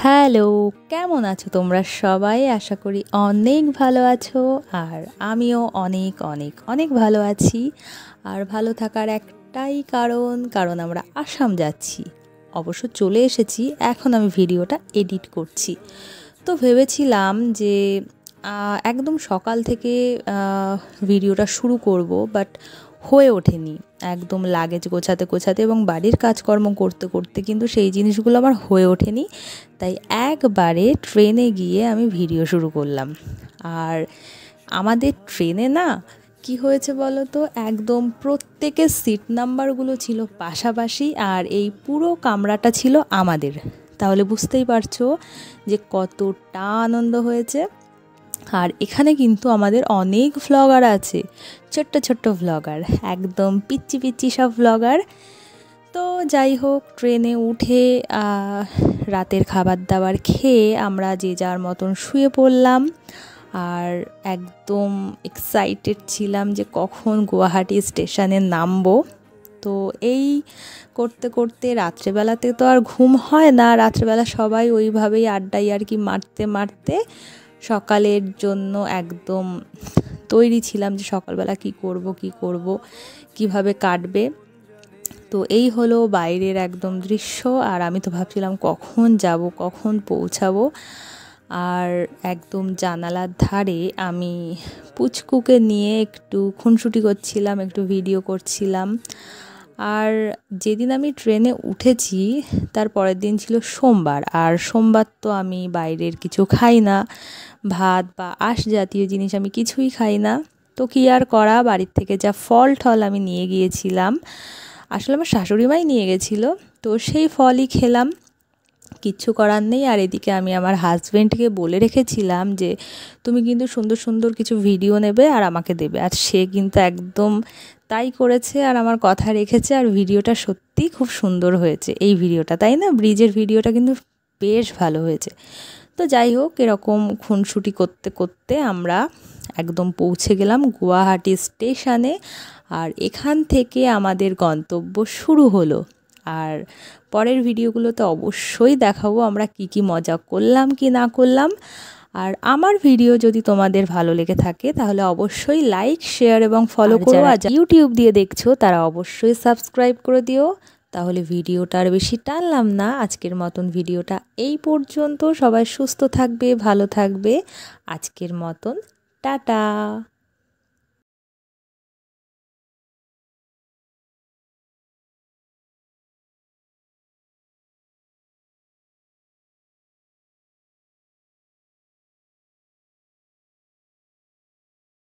Hello, কেমন আছো তোমরা সবাই? আশা করি অনেক ভালো আছো। আর আমিও অনেক অনেক অনেক ভালো আছি। আর ভালো থাকার একটাই কারণ আমরা আসাম যাচ্ছি। অবশ্য চলে এসেছি, এখন আমি ভিডিওটা এডিট করছি। তো ভেবেছিলাম যে একদম সকাল থেকে ভিডিওটা শুরু করব, বাট হয়ে ওঠেনি। একদম লাগেজ গোছাতে গোছাতে এবং বাড়ির কাজকর্ম করতে করতে কিন্তু সেই জিনিসগুলো আমার হয়ে ওঠেনি। তাই একবারে ট্রেনে গিয়ে আমি ভিডিও শুরু করলাম। আর আমাদের ট্রেনে না কি হয়েছে বলো তো, একদম প্রত্যেকের সিট নাম্বারগুলো ছিল পাশাপাশি, আর এই পুরো কামরাটা ছিল আমাদের। তাহলে বুঝতেই পারছো যে কতটা আনন্দ হয়েছে। আর এখানে কিন্তু আমাদের অনেক ভ্লগার আছে, ছোট্ট ছোট্ট ভ্লগার, একদম পিচ্চি পিচ্চি সব ভ্লগার। তো যাই হোক, ট্রেনে উঠে রাতের খাবার দাবার খেয়ে আমরা যে যার মতন শুয়ে পড়লাম। আর একদম এক্সাইটেড ছিলাম যে কখন গুয়াহাটি স্টেশনে নামবো। তো এই করতে করতে রাত্রেবেলাতে তো আর ঘুম হয় না, রাত্রেবেলা সবাই ওইভাবেই আড্ডাই আর কি মারতে মারতে সকালের জন্য একদম তৈরি ছিলাম যে সকালবেলা কি করব কিভাবে কাটবে। তো এই হলো বাইরের একদম দৃশ্য। আর আমি তো ভাবছিলাম কখন যাব, কখন পৌঁছাবো। আর একদম জানালার ধারে আমি পুচকুকে নিয়ে একটু খুনসুটি করছিলাম, একটু ভিডিও করছিলাম। আর যেদিন আমি ট্রেনে উঠেছি তার পরের দিন ছিল সোমবার। আর সোমবার তো আমি বাইরের কিছু খাই না, ভাত বা আঁশ জাতীয় জিনিস আমি কিছুই খাই না। তো কী আর করা, বাড়ির থেকে যা ফল টল আমি নিয়ে গিয়েছিলাম, আসলে আমার শাশুড়ি মাই নিয়ে গেছিলো, তো সেই ফলই খেলাম, কিচ্ছু করার নেই। আর এদিকে আমি আমার হাজব্যান্ডকে বলে রেখেছিলাম যে তুমি কিন্তু সুন্দর সুন্দর কিছু ভিডিও নেবে আর আমাকে দেবে। আর সে কিন্তু একদম তাই করেছে আর আমার কথা রেখেছে। আর ভিডিওটা সত্যিই খুব সুন্দর হয়েছে এই ভিডিওটা, তাই না? ব্রিজের ভিডিওটা কিন্তু বেশ ভালো হয়েছে। তো যাই হোক, এরকম খুনসুটি করতে করতে আমরা একদম পৌঁছে গেলাম গুয়াহাটি স্টেশনে। আর এখান থেকে আমাদের গন্তব্য শুরু হলো। আর পরের ভিডিওগুলোতে অবশ্যই দেখাবো আমরা কি মজা করলাম কি না করলাম। আর আমার ভিডিও যদি তোমাদের ভালো লেগে থাকে তাহলে অবশ্যই লাইক, শেয়ার এবং ফলো করো। আর ইউটিউব দিয়ে দেখছো তারা অবশ্যই সাবস্ক্রাইব করে দিও। তাহলে ভিডিওটা আর বেশি টানলাম না, আজকের মতন ভিডিওটা এই পর্যন্ত। সবাই সুস্থ থাকবে, ভালো থাকবে। আজকের মতন টাটা।